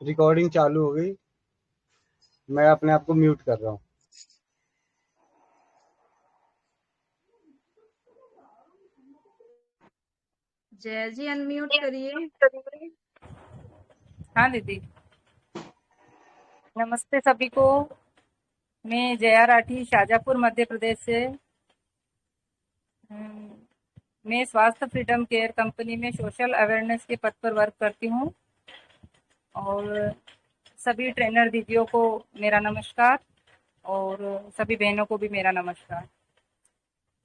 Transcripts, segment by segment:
Recording चालू हो गई। मैं अपने आप को म्यूट कर रहा हूँ। जय जी अनम्यूट करिए। हाँ दीदी, नमस्ते सभी को। मैं जया राठी शाजापुर मध्य प्रदेश से। अम, मैं स्वास्थ्य फ्रीडम केयर कंपनी में सोशल अवेयरनेस के पद पर वर्क करती हूँ। और सभी ट्रेनर दीदियों को मेरा नमस्कार, और सभी बहनों को भी मेरा नमस्कार।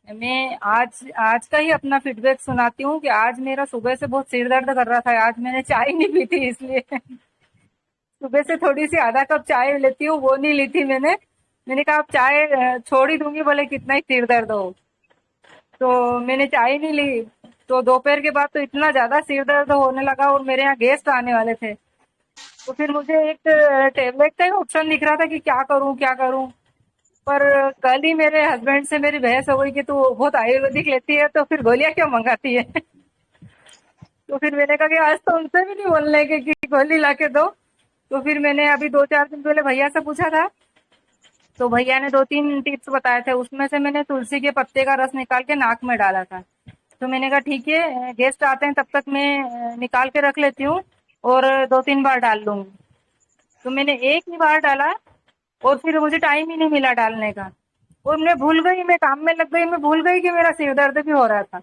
मैं आज आज का ही अपना फीडबैक सुनाती हूँ कि आज मेरा सुबह से बहुत सिर दर्द कर रहा था। आज मैंने चाय नहीं पी थी, इसलिए सुबह से थोड़ी सी आधा कप चाय लेती हूँ, वो नहीं ली थी मैंने। मैंने कहा अब चाय छोड़ ही दूंगी, भले कितना ही सिर दर्द हो। तो मैंने चाय नहीं ली। तो दोपहर के बाद तो इतना ज्यादा सिर दर्द होने लगा, और मेरे यहाँ गेस्ट आने वाले थे। तो फिर मुझे एक टेबलेट का ही ऑप्शन दिख रहा था कि क्या करूं क्या करूं। पर कल ही मेरे हस्बैंड से मेरी बहस हो गई कि तू बहुत आयुर्वेदिक लेती है, तो फिर गोलियां क्यों मंगाती है। तो फिर मैंने कहा कि आज तो उनसे भी नहीं बोलने के कि गोली ला के दो। तो फिर मैंने अभी 2-4 दिन पहले भैया से पूछा था। तो भैया ने 2-3 टिप्स बताए थे, उसमें से मैंने तुलसी के पत्ते का रस निकाल के नाक में डाला था। तो मैंने कहा ठीक है, गेस्ट आते हैं तब तक मैं निकाल के रख लेती हूँ, और 2-3 बार डाल लूंगी। तो मैंने एक ही बार डाला, और फिर मुझे टाइम ही नहीं मिला डालने का। और मैं भूल गई, मैं काम में लग गई, मैं भूल गई कि मेरा सिर दर्द भी हो रहा था।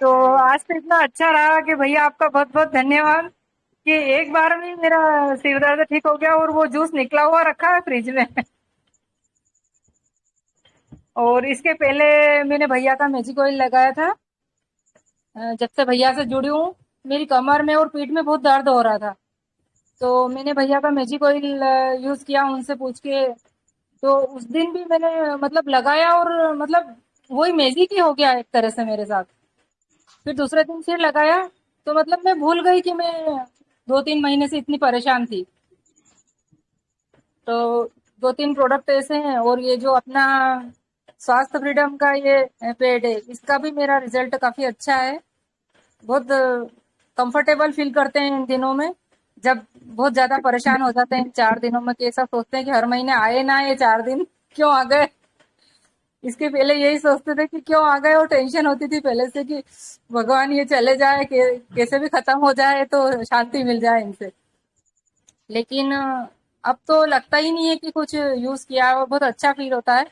तो आज तो इतना अच्छा रहा कि भैया आपका बहुत बहुत धन्यवाद कि एक बार में ही मेरा सिर दर्द ठीक हो गया, और वो जूस निकला हुआ रखा है फ्रिज में। और इसके पहले मैंने भैया का मैजिक ऑयल लगाया था। जब से भैया से जुड़ी हूँ, मेरी कमर में और पीठ में बहुत दर्द हो रहा था। तो मैंने भैया का मैजिक ऑयल यूज किया उनसे पूछ के। तो उस दिन भी मैंने मतलब लगाया, और मतलब वही मैजिक ही हो गया एक तरह से मेरे साथ। फिर दूसरे दिन फिर लगाया, तो मतलब मैं भूल गई कि मैं 2-3 महीने से इतनी परेशान थी। तो 2-3 प्रोडक्ट ऐसे हैं, और ये जो अपना स्वास्थ्य फ्रीडम का ये पेड है, इसका भी मेरा रिजल्ट काफी अच्छा है। बहुत कंफर्टेबल फील करते हैं इन दिनों में, जब बहुत ज्यादा परेशान हो जाते हैं इन 4 दिनों में, कि ऐसा सोचते हैं कि हर महीने आए ना ये 4 दिन, क्यों आ गए। इसके पहले यही सोचते थे कि क्यों आ गए, और टेंशन होती थी पहले से कि भगवान ये चले जाए, कैसे भी खत्म हो जाए तो शांति मिल जाए इनसे। लेकिन अब तो लगता ही नहीं है कि कुछ यूज किया है, और बहुत अच्छा फील होता है।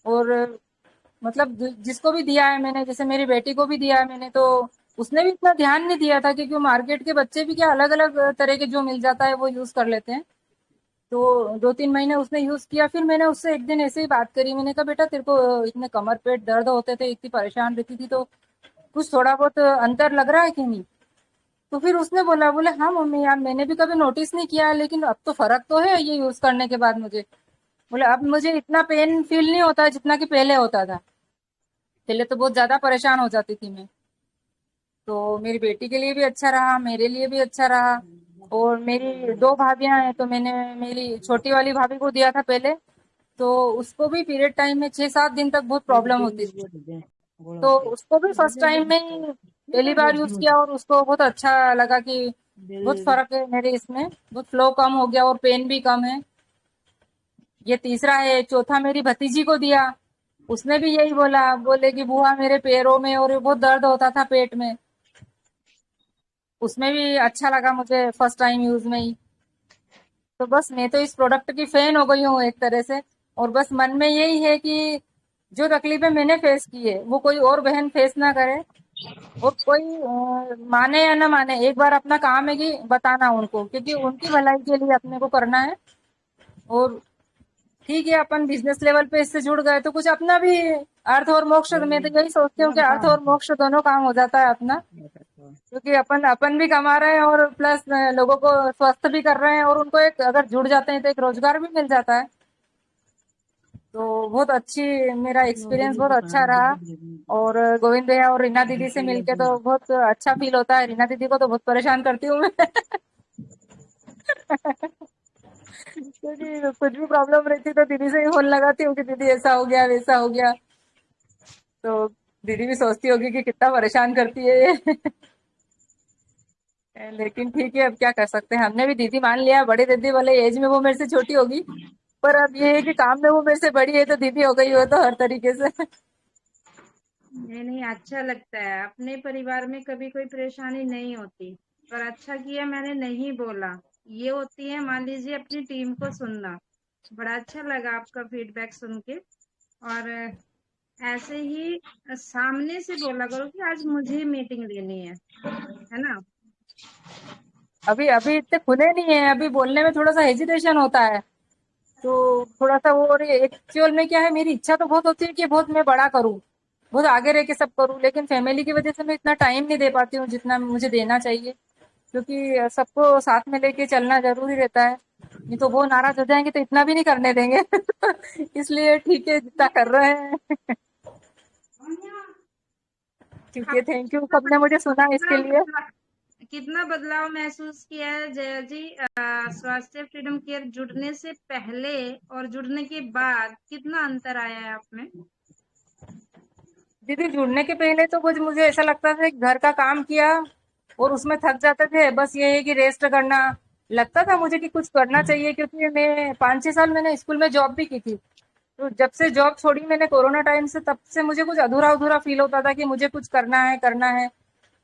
और मतलब जिसको भी दिया है मैंने, जैसे मेरी बेटी को भी दिया है मैंने, तो उसने भी इतना ध्यान नहीं दिया था, क्योंकि मार्केट के बच्चे भी क्या अलग अलग तरह के जो मिल जाता है वो यूज कर लेते हैं। तो 2-3 महीने उसने यूज किया, फिर मैंने उससे एक दिन ऐसे ही बात करी। मैंने कहा बेटा तेरे को इतने कमर पेट दर्द होते थे, इतनी परेशान रहती थी, तो कुछ थोड़ा बहुत अंतर लग रहा है कि नहीं। तो फिर उसने बोला, बोले हाँ मम्मी यार, मैंने भी कभी नोटिस नहीं किया, लेकिन अब तो फर्क तो है ये यूज करने के बाद मुझे। बोले अब मुझे इतना पेन फील नहीं होता है जितना कि पहले होता था। पहले तो बहुत ज्यादा परेशान हो जाती थी मैं। तो मेरी बेटी के लिए भी अच्छा रहा, मेरे लिए भी अच्छा रहा। और मेरी 2 भाभियां हैं, तो मैंने मेरी छोटी वाली भाभी को दिया था पहले। तो उसको भी पीरियड टाइम में 6-7 दिन तक बहुत प्रॉब्लम होती थी। तो उसको भी फर्स्ट टाइम में ही पहली बार यूज किया, और उसको बहुत अच्छा लगा कि बहुत फर्क है मेरे इसमें, बहुत फ्लो कम हो गया और पेन भी कम है। ये तीसरा है। चौथा मेरी भतीजी को दिया, उसने भी यही बोला, बोले कि बुआ मेरे पैरों में और बहुत दर्द होता था पेट में। उसमें भी अच्छा लगा मुझे फर्स्ट टाइम यूज में ही। तो बस मैं तो इस प्रोडक्ट की फैन हो गई हूँ एक तरह से। और बस मन में यही है कि जो तकलीफें मैंने फेस की है वो कोई और बहन फेस ना करे। और कोई माने या ना माने, एक बार अपना काम है कि बताना उनको, क्योंकि उनकी भलाई के लिए अपने को करना है। और ठीक है, अपन बिजनेस लेवल पे इससे जुड़ गए तो कुछ अपना भी अर्थ और मोक्ष, मैं तो यही सोचती हूँ कि अर्थ और मोक्ष दोनों काम हो जाता है अपना। क्योंकि अपन अपन भी कमा रहे हैं, और प्लस लोगों को स्वस्थ भी कर रहे हैं, और उनको एक अगर जुड़ जाते हैं तो एक रोजगार भी मिल जाता है। तो बहुत अच्छी, मेरा एक्सपीरियंस बहुत अच्छा रहा। और गोविंद भैया और रीना दीदी से मिलके तो बहुत अच्छा फील होता है। रीना दीदी को तो बहुत परेशान करती हूँ मैं। क्योंकि कुछ भी प्रॉब्लम रहती तो दीदी से ही फोन लगाती हूँ कि दीदी ऐसा हो गया वैसा हो गया। तो दीदी भी सोचती होगी कि कितना परेशान करती है ये। लेकिन ठीक है, अब क्या कर सकते हैं, हमने भी दीदी मान लिया, बड़ी दीदी वाले एज में वो मेरे से छोटी होगी, पर अब ये है कि काम में वो मेरे से बड़ी है तो दीदी हो गई हो तो हर तरीके से। नहीं नहीं, अच्छा लगता है, अपने परिवार में कभी कोई परेशानी नहीं होती। पर अच्छा किया मैंने नहीं बोला। ये होती है, मान लीजिए, अपनी टीम को सुनना। बड़ा अच्छा लगा आपका फीडबैक सुन के। और ऐसे ही सामने से बोला करो कि आज मुझे मीटिंग लेनी है ना। अभी अभी इतने खुले नहीं है, अभी बोलने में थोड़ा सा हेजिटेशन होता है, तो थोड़ा सा वो, और एक्चुअल में क्या है, मेरी इच्छा तो बहुत होती है कि बहुत मैं बड़ा करूं, बहुत आगे रह के सब करूं, लेकिन फैमिली की वजह से मैं इतना टाइम नहीं दे पाती हूँ जितना मुझे देना चाहिए, क्योंकि सबको साथ में लेके चलना जरूरी रहता है, नहीं तो वो नाराज हो जाएंगे तो इतना भी नहीं करने देंगे। इसलिए ठीक है, जितना कर रहे हैं। ठीक है, आपने थैंक यू सबने मुझे सुना इसके कितना लिए। कितना बदलाव महसूस किया है जया जी, स्वास्थ्य फ्रीडम केयर जुड़ने से पहले और जुड़ने के बाद कितना अंतर आया है आप में? दीदी, जुड़ने के पहले तो कुछ मुझे ऐसा लगता था कि घर का काम किया और उसमें थक जाते थे, बस ये है कि रेस्ट करना, लगता था मुझे कि कुछ करना चाहिए, क्योंकि मैं 5-6 साल मैंने स्कूल में जॉब भी की थी, तो जब से जॉब छोड़ी मैंने कोरोना टाइम से, तब से मुझे कुछ अधूरा अधूरा फील होता था कि मुझे कुछ करना है, करना है,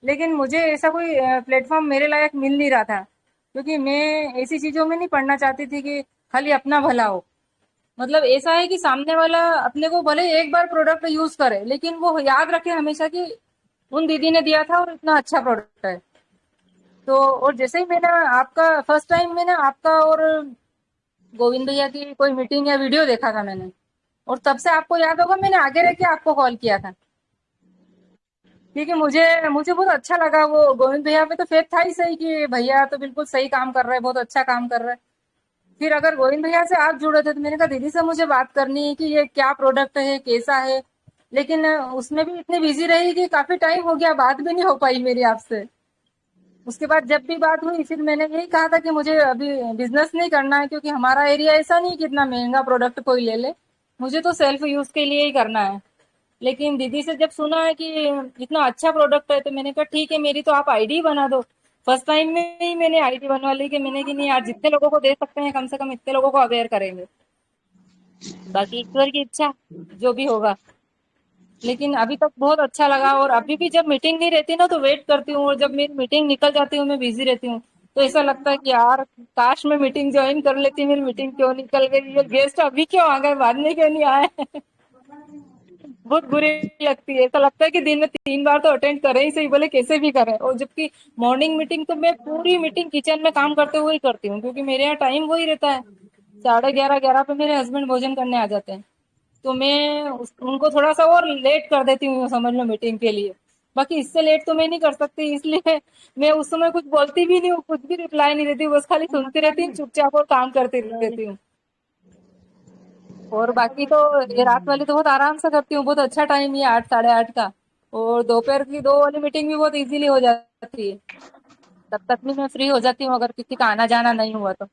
लेकिन मुझे ऐसा कोई प्लेटफॉर्म मेरे लायक मिल नहीं रहा था, क्योंकि मैं ऐसी चीजों में नहीं पढ़ना चाहती थी कि खाली अपना भला हो, मतलब ऐसा है कि सामने वाला अपने को भले एक बार प्रोडक्ट यूज करे, लेकिन वो याद रखे हमेशा कि उन दीदी ने दिया था और इतना अच्छा प्रोडक्ट है। तो और जैसे ही मैंने आपका फर्स्ट टाइम मैंने आपका और गोविंद भैया की कोई मीटिंग या वीडियो देखा था मैंने, और तब से आपको याद होगा मैंने आगे रह के आपको कॉल किया था, क्योंकि मुझे मुझे बहुत अच्छा लगा, वो गोविंद भैया पे तो फेथ था ही सही कि भैया तो बिल्कुल सही काम कर रहे हैं, बहुत अच्छा काम कर रहे हैं। फिर अगर गोविंद भैया से आप जुड़े थे तो मैंने कहा दीदी से मुझे बात करनी है कि ये क्या प्रोडक्ट है, कैसा है, लेकिन उसमें भी इतनी बिजी रही कि काफी टाइम हो गया, बात भी नहीं हो पाई मेरी आपसे। उसके बाद जब भी बात हुई फिर मैंने यही कहा था कि मुझे अभी बिजनेस नहीं करना है, क्योंकि हमारा एरिया ऐसा नहीं कि इतना महंगा प्रोडक्ट कोई ले ले, मुझे तो सेल्फ यूज के लिए ही करना है। लेकिन दीदी से जब सुना है कि इतना अच्छा प्रोडक्ट है, तो मैंने कहा ठीक है, मेरी तो आप आईडी बना दो। फर्स्ट टाइम में ही मैंने आईडी बनवा ली कि मैंने कि नहीं यार, जितने लोगों को दे सकते हैं कम से कम इतने लोगों को अवेयर करेंगे, बाकी ईश्वर की इच्छा जो भी होगा। लेकिन अभी तक बहुत अच्छा लगा, और अभी भी जब मीटिंग नहीं रहती ना तो वेट करती हूँ, और जब मेरी मीटिंग निकल जाती हूँ, मैं बिजी रहती हूँ, तो ऐसा लगता है कि यार काश मैं मीटिंग ज्वाइन कर लेती, मेरी मीटिंग क्यों निकल गई, ये गेस्ट अभी क्यों आ गए, बाद में क्यों नहीं आए। बहुत बुरी लगती है, ऐसा लगता है कि दिन में 3 बार तो अटेंड करें ही सही, बोले कैसे भी करें, और जबकि मॉर्निंग मीटिंग तो मैं पूरी मीटिंग किचन में काम करते हुए ही करती हूँ, क्योंकि मेरे यहाँ टाइम वही रहता है, 11:30 पे मेरे हस्बैंड भोजन करने आ जाते हैं, तो मैं उनको थोड़ा सा और लेट कर देती हूँ समझ लो मीटिंग के लिए, बाकी इससे लेट तो मैं नहीं कर सकती, इसलिए मैं उस समय कुछ बोलती भी नहीं हूँ, कुछ भी रिप्लाई नहीं देती हूँ, बस खाली सुनती रहती हूँ चुपचाप और काम करती रहती हूँ। और बाकी तो ये रात वाली तो बहुत आराम से करती हूँ, बहुत अच्छा टाइम ये 8, 8:30 का, और दोपहर की 2 वाली मीटिंग भी बहुत इजीली हो जाती है, तब तक भी मैं फ्री हो जाती हूँ अगर किसी का आना जाना नहीं हुआ तो।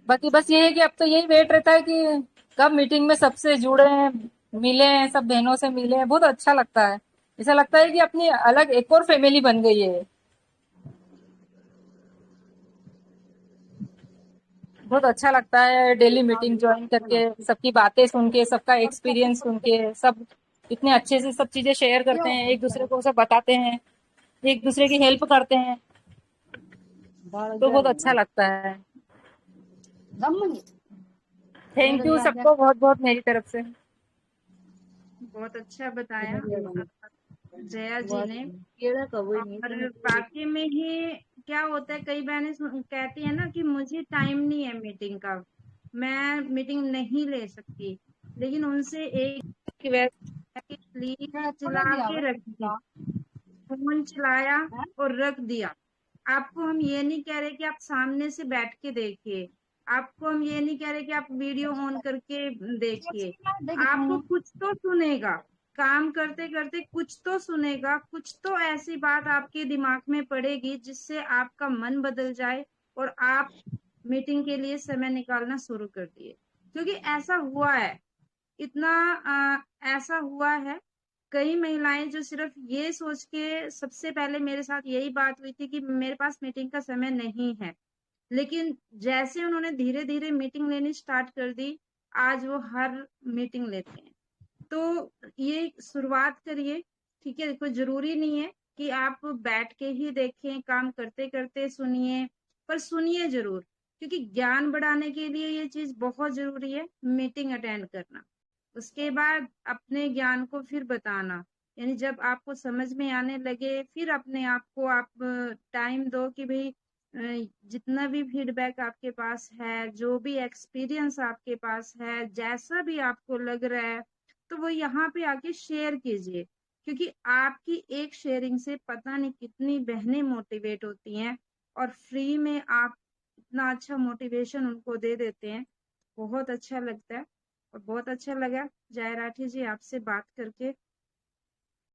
बाकी बस ये है कि अब तो यही वेट रहता है कि कब मीटिंग में सबसे जुड़े, मिले, सब बहनों से मिले, बहुत अच्छा लगता है, ऐसा लगता है कि अपनी अलग एक और फैमिली बन गई है, बहुत अच्छा लगता है डेली मीटिंग ज्वाइन करके, सबकी बातें सुन के, सबका एक्सपीरियंस सुन के, सब इतने अच्छे से सब चीजें शेयर करते हैं, एक दूसरे को सब बताते हैं, एक दूसरे की हेल्प करते हैं, तो बहुत अच्छा लगता है। थैंक यू सबको बहुत बहुत मेरी तरफ से। बहुत अच्छा बताया जया जी ने। और बाकी में ही क्या होता है, कई बहनें कहती है ना कि मुझे टाइम नहीं है मीटिंग का, मैं मीटिंग नहीं ले सकती, लेकिन उनसे एक रिक्वेस्ट है कि प्लीज चला के रखिए, फोन चलाया और रख दिया। आपको हम ये नहीं कह रहे कि आप सामने से बैठ के देखिए, आपको हम ये नहीं कह रहे कि आप वीडियो ऑन करके देखिए, आपको कुछ तो सुनेगा, काम करते करते कुछ तो सुनेगा, कुछ तो ऐसी बात आपके दिमाग में पड़ेगी जिससे आपका मन बदल जाए और आप मीटिंग के लिए समय निकालना शुरू कर दिए। क्योंकि ऐसा हुआ है, इतना ऐसा हुआ है कई महिलाएं जो सिर्फ ये सोच के, सबसे पहले मेरे साथ यही बात हुई थी कि मेरे पास मीटिंग का समय नहीं है, लेकिन जैसे उन्होंने धीरे धीरे मीटिंग लेनी स्टार्ट कर दी, आज वो हर मीटिंग लेते हैं। तो ये शुरुआत करिए, ठीक है। कोई जरूरी नहीं है कि आप बैठ के ही देखें, काम करते करते सुनिए, पर सुनिए जरूर, क्योंकि ज्ञान बढ़ाने के लिए ये चीज बहुत जरूरी है, मीटिंग अटेंड करना। उसके बाद अपने ज्ञान को फिर बताना, यानी जब आपको समझ में आने लगे, फिर अपने आप को आप टाइम दो कि भाई जितना भी फीडबैक आपके पास है, जो भी एक्सपीरियंस आपके पास है, जैसा भी आपको लग रहा है, तो वो यहाँ पे आके शेयर कीजिए, क्योंकि आपकी एक शेयरिंग से पता नहीं कितनी बहनें मोटिवेट होती हैं, और फ्री में आप इतना अच्छा मोटिवेशन उनको दे देते हैं। बहुत अच्छा लगता है, और बहुत अच्छा लगा जया राठी जी आपसे बात करके।